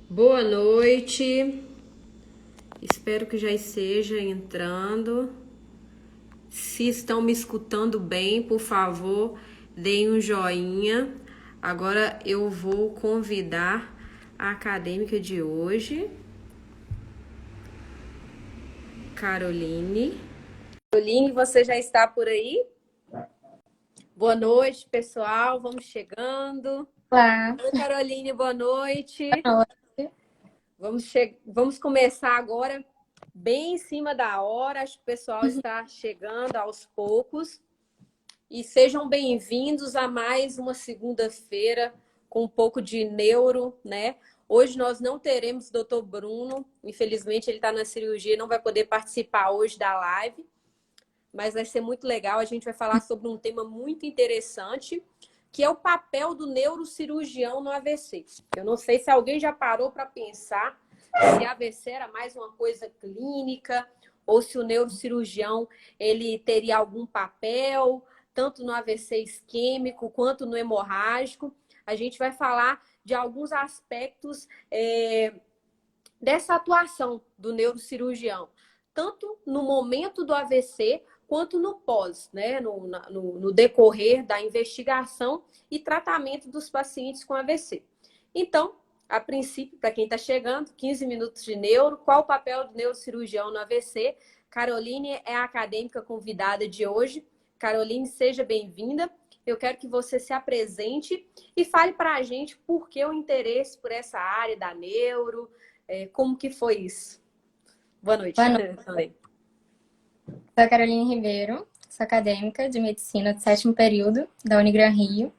Boa noite, espero que já esteja entrando. Se estão me escutando bem, por favor, deem um joinha. Agora eu vou convidar a acadêmica de hoje, Caroline. Caroline, você já está por aí? Boa noite, pessoal, vamos chegando. Olá, Oi, Caroline, boa noite. boa noite. Vamos começar agora bem em cima da hora. Acho que o pessoal está chegando aos poucos. E sejam bem-vindos a mais uma segunda-feira com um pouco de neuro, né? Hoje nós não teremos o Dr. Bruno. Infelizmente, ele está na cirurgia e não vai poder participar hoje da live. Mas vai ser muito legal. A gente vai falar sobre um tema muito interessante, que é o papel do neurocirurgião no AVC. Eu não sei se alguém já parou para pensar se AVC era mais uma coisa clínica ou se o neurocirurgião ele teria algum papel, tanto no AVC isquêmico quanto no hemorrágico. A gente vai falar de alguns aspectos dessa atuação do neurocirurgião, tanto no momento do AVC quanto no pós, né? No decorrer da investigação e tratamento dos pacientes com AVC. Então, a princípio, para quem está chegando, 15 minutos de neuro, qual o papel do neurocirurgião no AVC? Caroline é a acadêmica convidada de hoje. Caroline, seja bem-vinda. Eu quero que você se apresente e fale para a gente por que o interesse por essa área da neuro, como que foi isso. Boa noite Boa noite. também. Sou a Caroline Ribeiro, sou acadêmica de medicina do 7º período da Unigran Rio.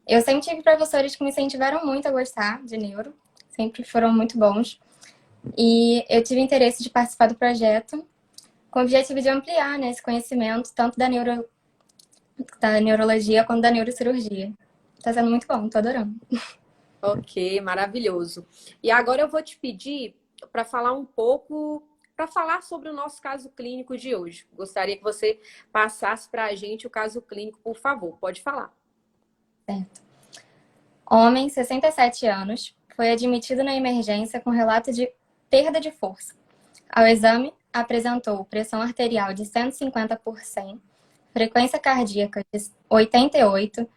Eu sempre tive professores que me incentivaram muito a gostar de neuro, sempre foram muito bons. E eu tive interesse de participar do projeto com o objetivo de ampliar, né, esse conhecimento, tanto da neurologia quanto da neurocirurgia. Está sendo muito bom, estou adorando. Ok, maravilhoso. E agora eu vou te pedir para falar um pouco, para falar sobre o nosso caso clínico de hoje. Gostaria que você passasse para a gente o caso clínico, por favor. Pode falar. Certo. Homem, 67 anos, foi admitido na emergência com relato de perda de força. Ao exame, apresentou pressão arterial de 150 por 100, frequência cardíaca de 88,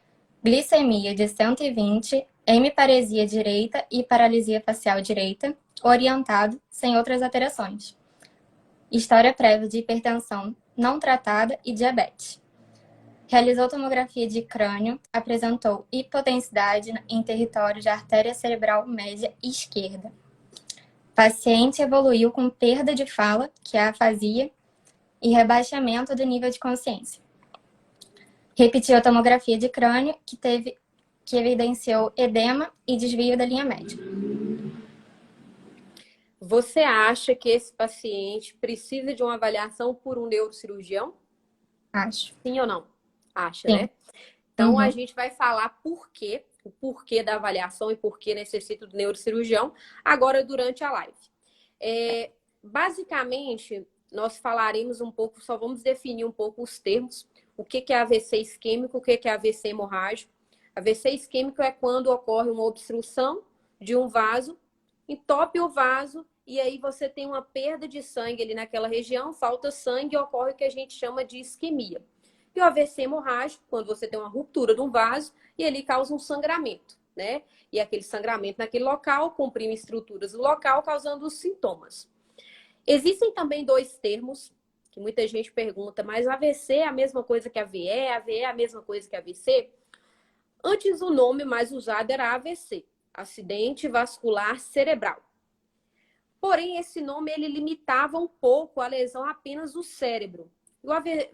glicemia de 120, hemiparesia direita e paralisia facial direita, orientado, sem outras alterações. História prévia de hipertensão não tratada e diabetes. Realizou tomografia de crânio, apresentou hipotensidade em território de artéria cerebral média esquerda. Paciente evoluiu com perda de fala, que é a afasia, e rebaixamento do nível de consciência. Repetiu a tomografia de crânio, que evidenciou edema e desvio da linha média. Você acha que esse paciente precisa de uma avaliação por um neurocirurgião? Acho. Sim ou não? Acha, Sim. né? Então, a Uhum. gente vai falar o porquê da avaliação e por que necessita do neurocirurgião agora durante a live. Basicamente, nós falaremos um pouco, só vamos definir um pouco os termos. O que é AVC isquêmico, o que é AVC hemorrágico. AVC isquêmico é quando ocorre uma obstrução de um vaso, entope o vaso e aí você tem uma perda de sangue ali naquela região, falta sangue e ocorre o que a gente chama de isquemia. E o AVC hemorrágico, quando você tem uma ruptura de um vaso e ele causa um sangramento, né? E aquele sangramento naquele local comprime estruturas do local, causando os sintomas. Existem também dois termos que muita gente pergunta, mas AVC é a mesma coisa que AVE? AVE é a mesma coisa que AVC? Antes o nome mais usado era AVC, acidente vascular cerebral. Porém, esse nome ele limitava um pouco a lesão apenas do cérebro. O AVE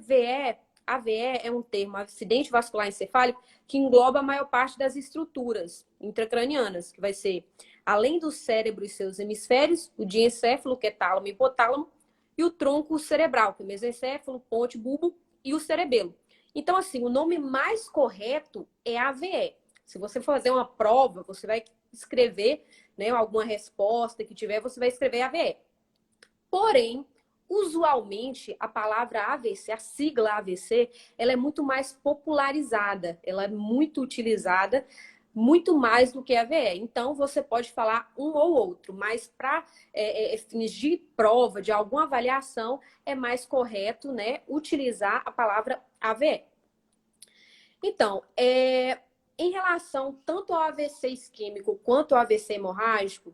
é um termo, acidente vascular encefálico, que engloba a maior parte das estruturas intracranianas, que vai ser, além do cérebro e seus hemisférios, o diencéfalo, que é tálamo e hipotálamo, e o tronco cerebral, que é mesencéfalo, ponte, bulbo e o cerebelo. Então, assim, o nome mais correto é AVE. Se você for fazer uma prova, você vai escrever, né, alguma resposta que tiver, você vai escrever AVE. Porém, usualmente, a palavra AVC, a sigla AVC, ela é muito mais popularizada, ela é muito utilizada muito mais do que AVE. Então, você pode falar um ou outro, mas para fins de prova, de alguma avaliação, é mais correto, né, utilizar a palavra AVE. Então, em relação tanto ao AVC isquêmico quanto ao AVC hemorrágico,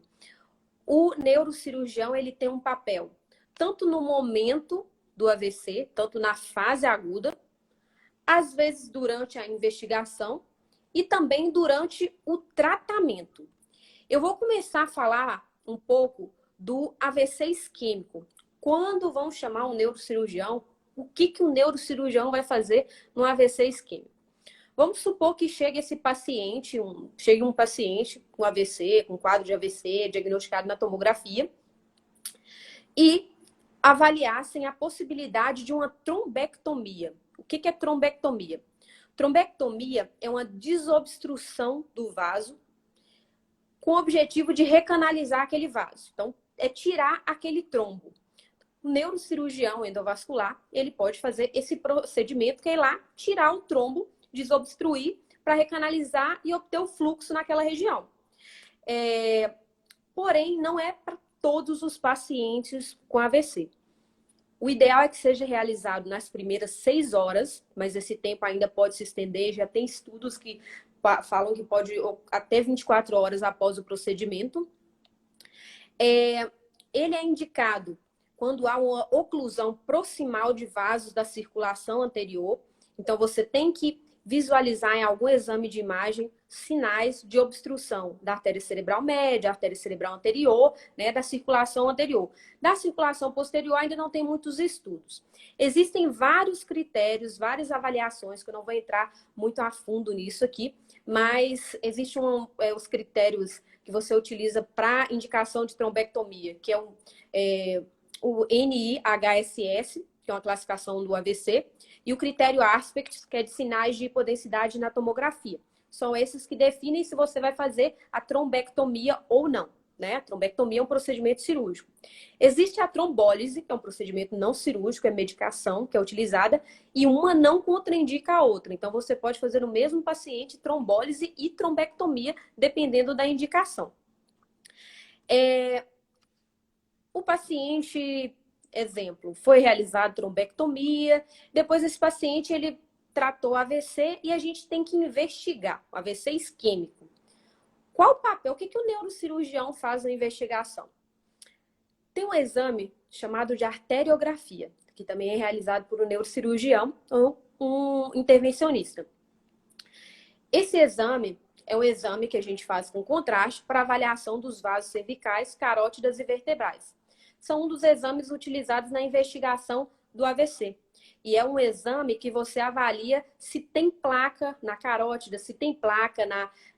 o neurocirurgião ele tem um papel tanto no momento do AVC, tanto na fase aguda, às vezes durante a investigação e também durante o tratamento. Eu vou começar a falar um pouco do AVC isquêmico. Quando vão chamar um neurocirurgião, o que o neurocirurgião vai fazer no AVC isquêmico? Vamos supor que chegue esse paciente, chegue um paciente com AVC, com quadro de AVC, diagnosticado na tomografia, e avaliassem a possibilidade de uma trombectomia. O que é trombectomia? Trombectomia é uma desobstrução do vaso com o objetivo de recanalizar aquele vaso. Então, é tirar aquele trombo. O neurocirurgião endovascular, ele pode fazer esse procedimento, que é ir lá tirar o trombo, desobstruir, para recanalizar e obter o fluxo naquela região. Porém, não é para todos os pacientes com AVC. O ideal é que seja realizado nas primeiras 6 horas, mas esse tempo ainda pode se estender. Já tem estudos que falam que pode até 24 horas após o procedimento. Ele é indicado quando há uma oclusão proximal de vasos da circulação anterior. Então, você tem que visualizar em algum exame de imagem sinais de obstrução da artéria cerebral média, artéria cerebral anterior, né, da circulação anterior. Da circulação posterior ainda não tem muitos estudos. Existem vários critérios, várias avaliações, que eu não vou entrar muito a fundo nisso aqui, mas existem os critérios que você utiliza para indicação de trombectomia, que é o NIHSS, que é uma classificação do AVC, e o critério Aspect, que é de sinais de hipodensidade na tomografia. São esses que definem se você vai fazer a trombectomia ou não, né? A trombectomia é um procedimento cirúrgico. Existe a trombólise, que é um procedimento não cirúrgico, é medicação que é utilizada, e uma não contraindica a outra. Então, você pode fazer no mesmo paciente trombólise e trombectomia, dependendo da indicação. O paciente, exemplo, foi realizada trombectomia, depois esse paciente ele tratou AVC e a gente tem que investigar o AVC isquêmico. Qual o papel? O que o neurocirurgião faz na investigação? Tem um exame chamado de arteriografia, que também é realizado por um neurocirurgião ou um intervencionista. Esse exame é um exame que a gente faz com contraste para avaliação dos vasos cervicais, carótidas e vertebrais. São um dos exames utilizados na investigação do AVC. E é um exame que você avalia se tem placa na carótida, se tem placa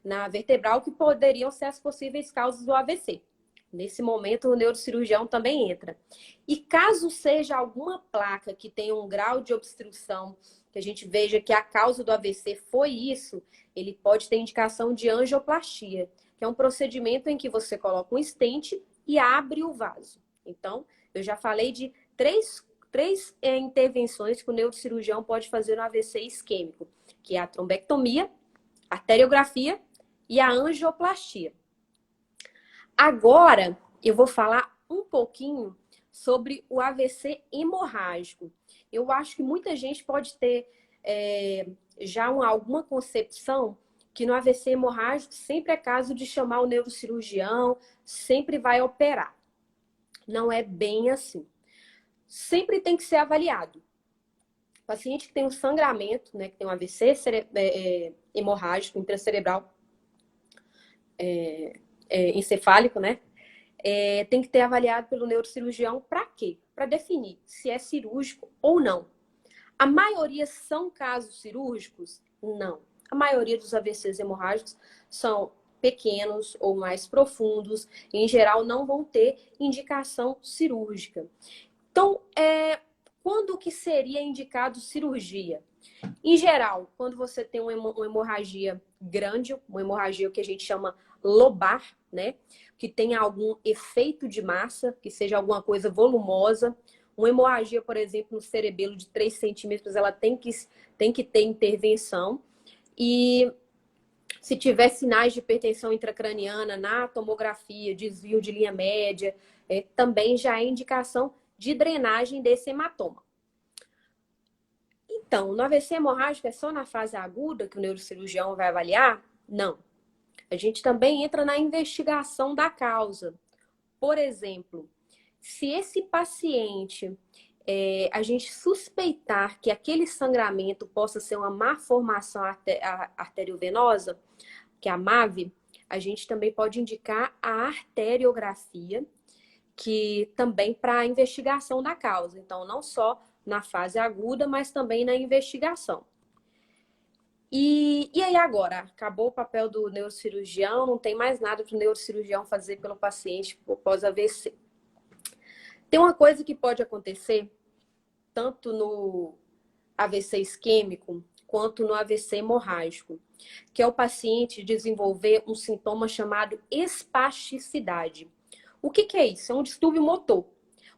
na vertebral, que poderiam ser as possíveis causas do AVC. Nesse momento, o neurocirurgião também entra. E caso seja alguma placa que tenha um grau de obstrução, que a gente veja que a causa do AVC foi isso, ele pode ter indicação de angioplastia, que é um procedimento em que você coloca um stent e abre o vaso. Então, eu já falei de três intervenções que o neurocirurgião pode fazer no AVC isquêmico, que é a trombectomia, a arteriografia e a angioplastia. Agora, eu vou falar um pouquinho sobre o AVC hemorrágico. Eu acho que muita gente pode ter já alguma concepção que no AVC hemorrágico sempre é caso de chamar o neurocirurgião, sempre vai operar. Não é bem assim. Sempre tem que ser avaliado. O paciente que tem um sangramento, né, que tem um AVC hemorrágico, intracerebral, encefálico, né, tem que ter avaliado pelo neurocirurgião para quê? Para definir se é cirúrgico ou não. A maioria são casos cirúrgicos? Não. A maioria dos AVCs hemorrágicos são pequenos ou mais profundos, e, em geral, não vão ter indicação cirúrgica. Então, quando que seria indicado cirurgia? Em geral, quando você tem uma hemorragia grande, uma hemorragia que a gente chama lobar, né? Que tenha algum efeito de massa, que seja alguma coisa volumosa. Uma hemorragia, por exemplo, no cerebelo de 3 centímetros, ela tem que ter intervenção. E Se tiver sinais de hipertensão intracraniana na tomografia, desvio de linha média, também já é indicação de drenagem desse hematoma. Então, no AVC hemorrágico é só na fase aguda que o neurocirurgião vai avaliar? Não. A gente também entra na investigação da causa. Por exemplo, se esse paciente, a gente suspeitar que aquele sangramento possa ser uma malformação arteriovenosa, que é a MAVE, a gente também pode indicar a arteriografia, que também para a investigação da causa. Então, não só na fase aguda, mas também na investigação. E aí agora? Acabou o papel do neurocirurgião, não tem mais nada para o neurocirurgião fazer pelo paciente pós-AVC. Tem uma coisa que pode acontecer, tanto no AVC isquêmico, quanto no AVC hemorrágico, que é o paciente desenvolver um sintoma chamado espasticidade. O que é isso? É um distúrbio motor,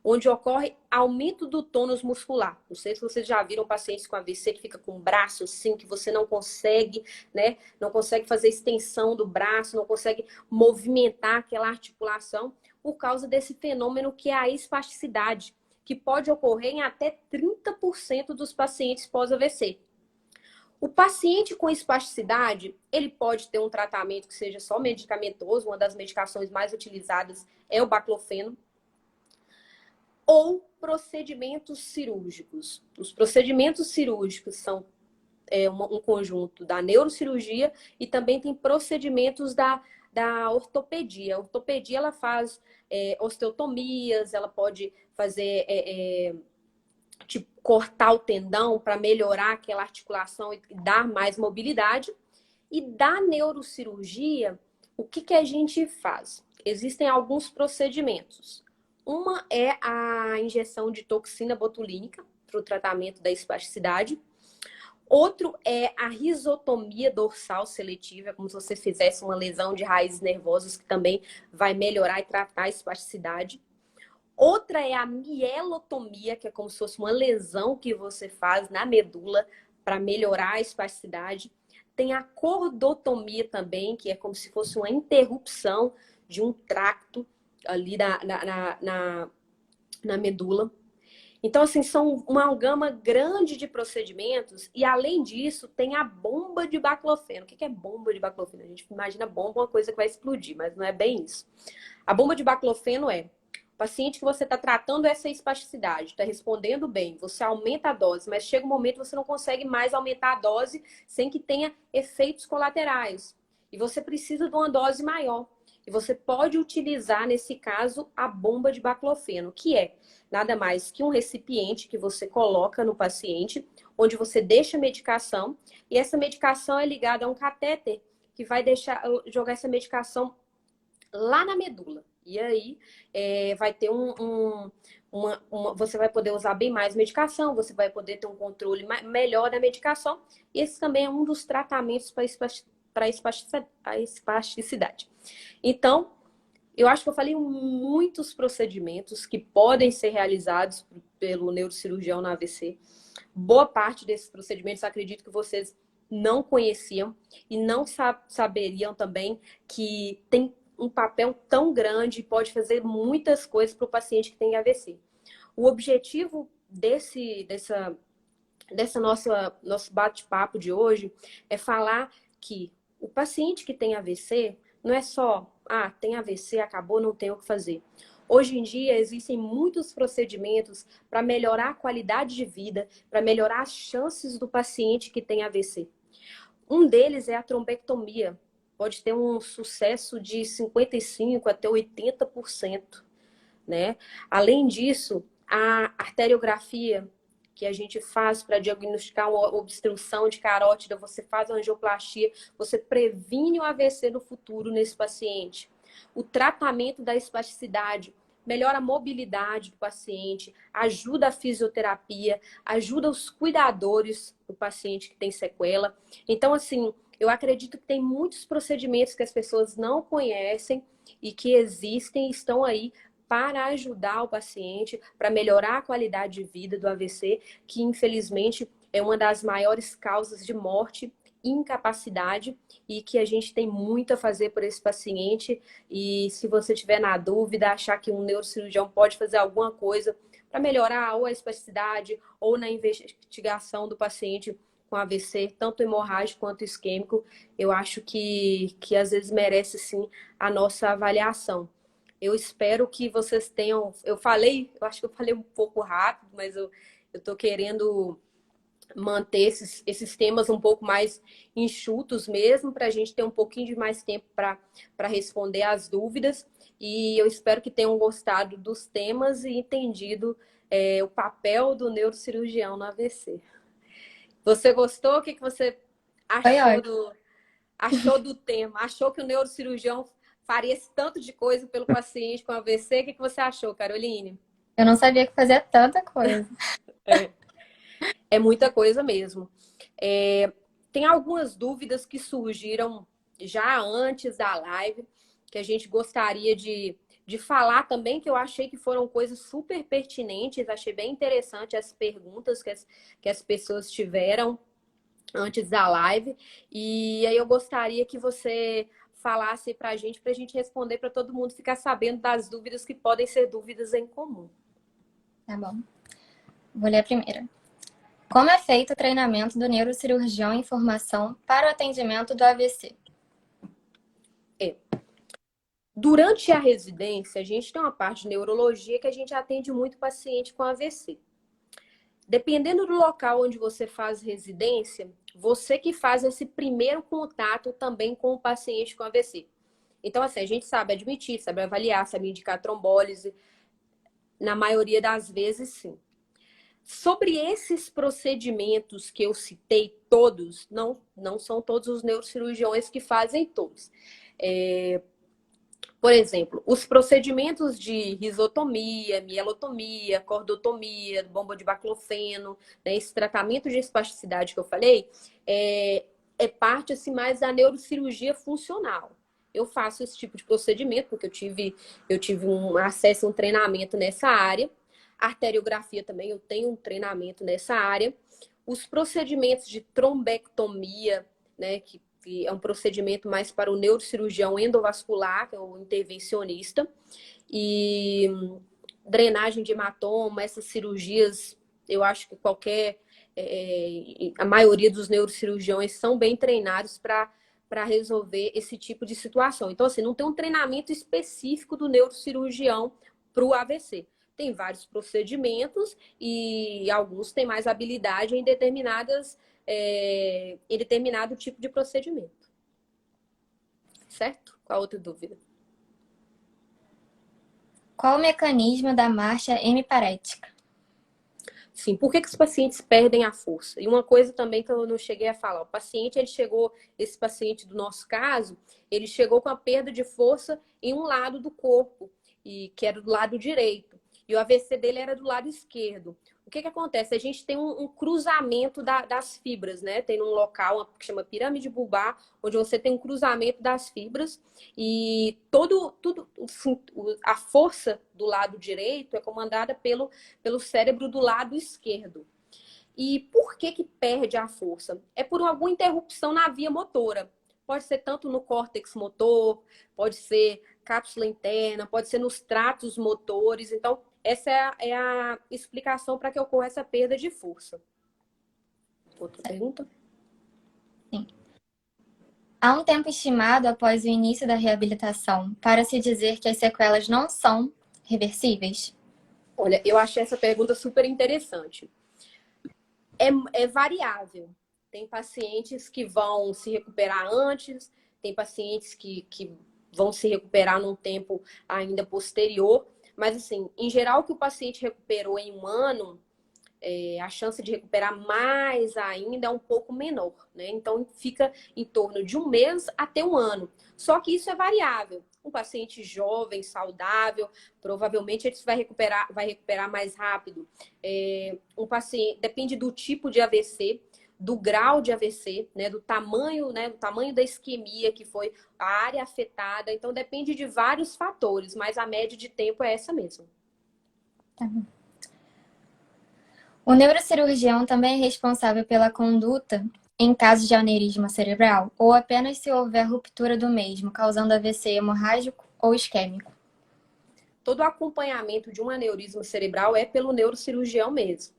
onde ocorre aumento do tônus muscular. Não sei se vocês já viram pacientes com AVC que fica com o braço assim, que você não consegue, né? Não consegue fazer extensão do braço, não consegue movimentar aquela articulação por causa desse fenômeno que é a espasticidade, que pode ocorrer em até 30% dos pacientes pós-AVC. O paciente com espasticidade, ele pode ter um tratamento que seja só medicamentoso, uma das medicações mais utilizadas é o baclofeno, ou procedimentos cirúrgicos. Os procedimentos cirúrgicos são um conjunto da neurocirurgia e também tem procedimentos da ortopedia. A ortopedia, ela faz osteotomias, ela pode fazer tipo, cortar o tendão para melhorar aquela articulação e dar mais mobilidade. E da neurocirurgia, o que a gente faz? Existem alguns procedimentos. Uma é a injeção de toxina botulínica para o tratamento da espasticidade. Outro é a risotomia dorsal seletiva, como se você fizesse uma lesão de raízes nervosas, que também vai melhorar e tratar a espasticidade. Outra é a mielotomia, que é como se fosse uma lesão que você faz na medula para melhorar a espasticidade. Tem a cordotomia também, que é como se fosse uma interrupção de um tracto ali na medula. Então, assim, são uma gama grande de procedimentos e, além disso, tem a bomba de baclofeno. O que é bomba de baclofeno? A gente imagina bomba uma coisa que vai explodir, mas não é bem isso. A bomba de baclofeno é o paciente que você está tratando essa espasticidade, está respondendo bem, você aumenta a dose, mas chega um momento que você não consegue mais aumentar a dose sem que tenha efeitos colaterais. E você precisa de uma dose maior. E você pode utilizar, nesse caso, a bomba de baclofeno, que é nada mais que um recipiente que você coloca no paciente, onde você deixa a medicação, e essa medicação é ligada a um catéter que vai jogar essa medicação lá na medula. E aí vai ter você vai poder usar bem mais medicação, você vai poder ter um controle melhor da medicação. E esse também é um dos tratamentos para a espasticidade. Então, eu acho que eu falei muitos procedimentos que podem ser realizados pelo neurocirurgião na AVC. Boa parte desses procedimentos, acredito que vocês não conheciam e não saberiam também que tem um papel tão grande e pode fazer muitas coisas para o paciente que tem AVC. O objetivo nosso bate-papo de hoje é falar que o paciente que tem AVC não é só, tem AVC, acabou, não tem o que fazer. Hoje em dia, existem muitos procedimentos para melhorar a qualidade de vida, para melhorar as chances do paciente que tem AVC. Um deles é a trombectomia. Pode ter um sucesso de 55% até 80%, né? Além disso, a arteriografia que a gente faz para diagnosticar uma obstrução de carótida, você faz uma angioplastia, você previne o AVC no futuro nesse paciente. O tratamento da espasticidade melhora a mobilidade do paciente, ajuda a fisioterapia, ajuda os cuidadores do paciente que tem sequela. Então, assim, eu acredito que tem muitos procedimentos que as pessoas não conhecem e que existem e estão aí para ajudar o paciente, para melhorar a qualidade de vida do AVC, que infelizmente é uma das maiores causas de morte incapacidade e que a gente tem muito a fazer por esse paciente. E se você tiver na dúvida, achar que um neurocirurgião pode fazer alguma coisa para melhorar ou a espasticidade ou na investigação do paciente com AVC, tanto hemorrágico quanto isquêmico, eu acho que às vezes merece sim a nossa avaliação. Eu espero que vocês tenham. Eu acho que eu falei um pouco rápido, mas eu estou querendo manter esses temas um pouco mais enxutos mesmo, para a gente ter um pouquinho de mais tempo para responder as dúvidas. E eu espero que tenham gostado dos temas e entendido o papel do neurocirurgião no AVC. Você gostou? O que você Foi achou ótimo. achou do tema? Achou que o neurocirurgião faria esse tanto de coisa pelo paciente com AVC? O que você achou, Caroline? Eu não sabia que fazia tanta coisa. É muita coisa mesmo. Tem algumas dúvidas que surgiram já antes da live, que a gente gostaria de falar também, que eu achei que foram coisas super pertinentes, achei bem interessante as perguntas que as pessoas tiveram antes da live. E aí eu gostaria que você falasse para a gente responder, para todo mundo ficar sabendo das dúvidas que podem ser dúvidas em comum. Tá bom. Vou ler a primeira. Como é feito o treinamento do neurocirurgião em formação para o atendimento do AVC? Durante a residência, a gente tem uma parte de neurologia que a gente atende muito paciente com AVC. Dependendo do local onde você faz residência, você que faz esse primeiro contato também com o paciente com AVC. Então, assim, a gente sabe admitir, sabe avaliar, sabe indicar trombólise. Na maioria das vezes, sim. Sobre esses procedimentos que eu citei, todos, não são todos os neurocirurgiões que fazem todos. Por exemplo, os procedimentos de risotomia, mielotomia, cordotomia, bomba de baclofeno, né, esse tratamento de espasticidade que eu falei, é parte assim, mais da neurocirurgia funcional. Eu faço esse tipo de procedimento porque eu tive um acesso a um treinamento nessa área. Arteriografia também, eu tenho um treinamento nessa área. Os procedimentos de trombectomia, né, que é um procedimento mais para o neurocirurgião endovascular, que é o intervencionista, e drenagem de hematoma, essas cirurgias, eu acho que a maioria dos neurocirurgiões são bem treinados para resolver esse tipo de situação. Então, assim, não tem um treinamento específico do neurocirurgião para o AVC. Tem vários procedimentos e alguns têm mais habilidade em determinado tipo de procedimento. Certo? Qual a outra dúvida? Qual o mecanismo da marcha hemiparética? Sim, por que os pacientes perdem a força? E uma coisa também que eu não cheguei a falar, esse paciente do nosso caso, ele chegou com a perda de força em um lado do corpo, e que era do lado direito. E o AVC dele era do lado esquerdo. O que acontece? A gente tem um cruzamento das fibras, né? Tem um local que chama pirâmide bulbar, onde você tem um cruzamento das fibras e a força do lado direito é comandada pelo cérebro do lado esquerdo. E por que perde a força? É por alguma interrupção na via motora. Pode ser tanto no córtex motor, pode ser cápsula interna, pode ser nos tratos motores. Então, essa é a explicação para que ocorra essa perda de força. Outra pergunta? Sim. Há um tempo estimado após o início da reabilitação para se dizer que as sequelas não são reversíveis? Olha, eu achei essa pergunta super interessante. É variável. Tem pacientes que vão se recuperar antes, tem pacientes que vão se recuperar num tempo ainda posterior. Mas, assim, em geral, que o paciente recuperou em um ano, a chance de recuperar mais ainda é um pouco menor, né? Então, fica em torno de um mês até um ano. Só que isso é variável. Um paciente jovem, saudável, provavelmente ele vai recuperar mais rápido. Um paciente, depende do tipo de AVC, do grau de AVC, né, do tamanho da isquemia que foi a área afetada. Então, depende de vários fatores, mas a média de tempo é essa mesmo. Tá bom. O neurocirurgião também é responsável pela conduta em caso de aneurisma cerebral ou apenas se houver ruptura do mesmo, causando AVC hemorrágico ou isquêmico? Todo o acompanhamento de um aneurisma cerebral é pelo neurocirurgião mesmo.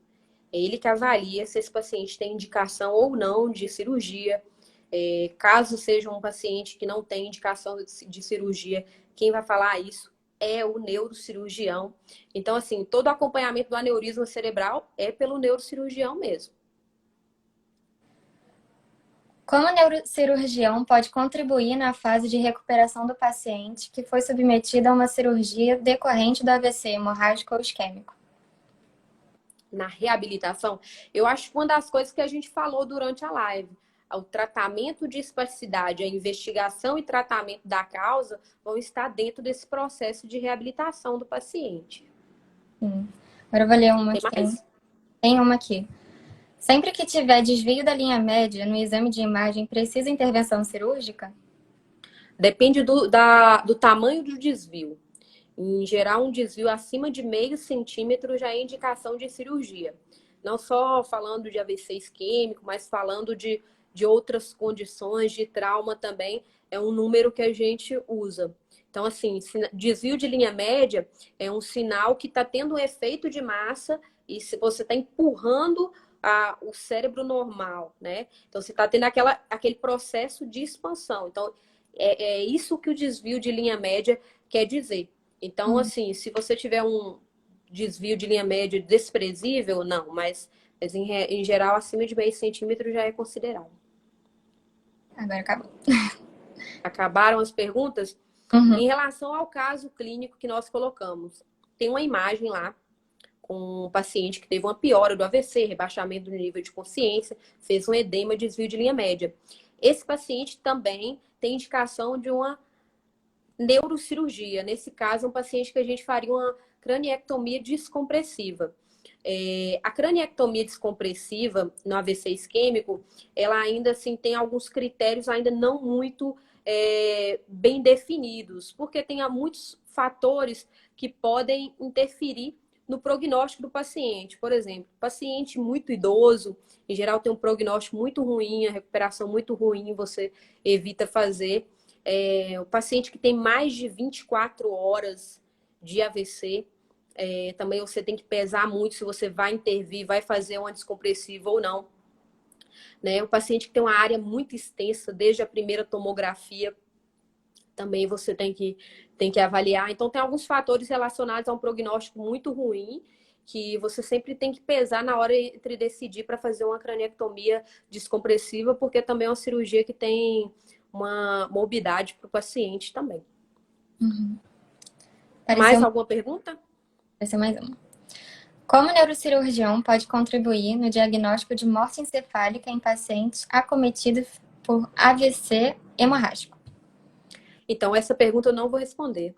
É ele que avalia se esse paciente tem indicação ou não de cirurgia. Caso seja um paciente que não tem indicação de cirurgia, quem vai falar isso é o neurocirurgião. Então, assim, todo o acompanhamento do aneurisma cerebral é pelo neurocirurgião mesmo. Como o neurocirurgião pode contribuir na fase de recuperação do paciente que foi submetido a uma cirurgia decorrente do AVC hemorrágico ou isquêmico? Na reabilitação, eu acho que uma das coisas que a gente falou durante a live, o tratamento de espasticidade, a investigação e tratamento da causa vão estar dentro desse processo de reabilitação do paciente. Sim. Agora eu vou ler uma Tem que mais? tem uma aqui. Sempre que tiver desvio da linha média no exame de imagem, precisa intervenção cirúrgica? Depende do tamanho do desvio. Em geral, um desvio acima de meio centímetro já é indicação de cirurgia. Não só falando de AVC isquêmico, mas falando de outras condições de trauma também, é um número que a gente usa. Então, assim, desvio de linha média é um sinal que está tendo um efeito de massa e se você está empurrando o cérebro normal, né? Então, você está tendo aquele processo de expansão. Então, é isso que o desvio de linha média quer dizer. Então, assim, se você tiver um desvio de linha média desprezível, não, mas em geral, acima de meio centímetro já é considerado. Agora acabou. Acabaram as perguntas? Uhum. Em relação ao caso clínico que nós colocamos, tem uma imagem lá com um paciente que teve uma piora do AVC, rebaixamento do nível de consciência, fez um edema, desvio de linha média. Esse paciente também tem indicação de uma neurocirurgia. Nesse caso, é um paciente que a gente faria uma craniectomia descompressiva. A craniectomia descompressiva no AVC isquêmico, ela ainda assim tem alguns critérios ainda não muito bem definidos, porque tem muitos fatores que podem interferir no prognóstico do paciente. Por exemplo, paciente muito idoso, em geral tem um prognóstico muito ruim, a recuperação muito ruim, você evita fazer. O paciente que tem mais de 24 horas de AVC, também você tem que pesar muito se você vai intervir, vai fazer uma descompressiva ou não. Né? O paciente que tem uma área muito extensa, desde a primeira tomografia, também você tem que avaliar. Então, tem alguns fatores relacionados a um prognóstico muito ruim que você sempre tem que pesar na hora entre decidir para fazer uma craniectomia descompressiva, porque também é uma cirurgia que tem uma morbidade para o paciente também. Uhum. Mais alguma pergunta? Apareceu mais uma. Como o neurocirurgião pode contribuir no diagnóstico de morte encefálica em pacientes acometidos por AVC hemorrágico? Então, essa pergunta eu não vou responder.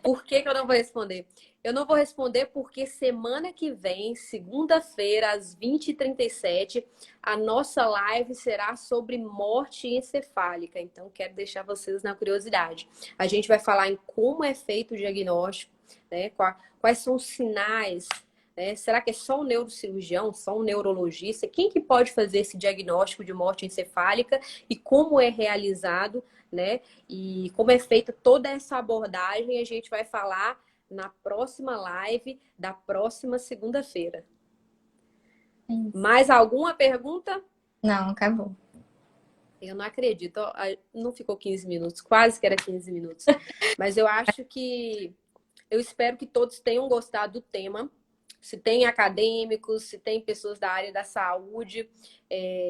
Por que eu não vou responder? Eu não vou responder porque semana que vem, segunda-feira, às 20h37, a nossa live será sobre morte encefálica. Então, quero deixar vocês na curiosidade. A gente vai falar em como é feito o diagnóstico, né? Quais são os sinais, né? Será que é só um neurocirurgião, só um neurologista? Quem que pode fazer esse diagnóstico de morte encefálica e como é realizado, né? E como é feita toda essa abordagem, a gente vai falar na próxima live da próxima segunda-feira. Mais alguma pergunta? Não, acabou. Eu não acredito. Não ficou 15 minutos, quase que era 15 minutos. Mas eu acho que... Eu espero que todos tenham gostado do tema. Se tem acadêmicos, se tem pessoas da área da saúde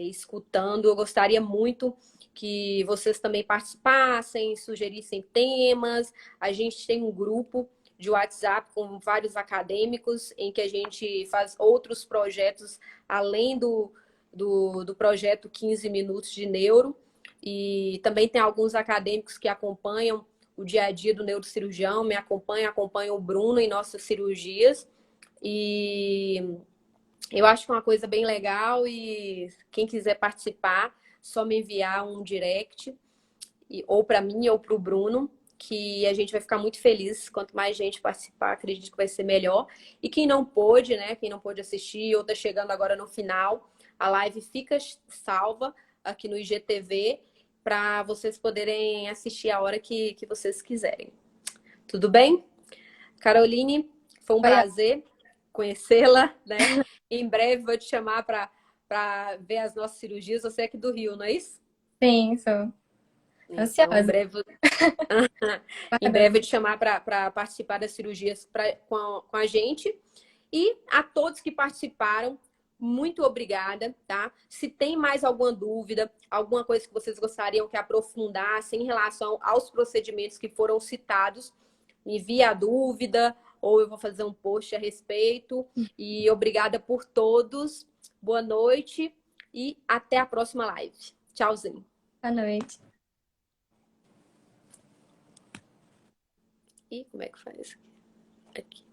escutando, eu gostaria muito que vocês também participassem, sugerissem temas. A gente tem um grupo de WhatsApp com vários acadêmicos em que a gente faz outros projetos além do projeto 15 Minutos de Neuro. E também tem alguns acadêmicos que acompanham o dia a dia do neurocirurgião, me acompanham o Bruno em nossas cirurgias. E eu acho que é uma coisa bem legal e quem quiser participar, só me enviar um direct, ou para mim ou para o Bruno, que a gente vai ficar muito feliz. Quanto mais gente participar, acredito que vai ser melhor. E quem não pôde, né? Quem não pôde assistir ou está chegando agora no final, a live fica salva aqui no IGTV para vocês poderem assistir a hora que vocês quiserem. Tudo bem? Caroline, foi um prazer conhecê-la, né? Em breve vou te chamar para ver as nossas cirurgias. Você é aqui do Rio, não é isso? Sim, sou Então, ansiosa. em breve eu te chamar para participar das cirurgias com a gente. E a todos que participaram, muito obrigada, tá? Se tem mais alguma dúvida, alguma coisa que vocês gostariam que aprofundassem em relação aos procedimentos que foram citados, me envie a dúvida ou eu vou fazer um post a respeito. E obrigada por todos. Boa noite e até a próxima live. Tchauzinho. Boa noite. E como é que faz? Aqui.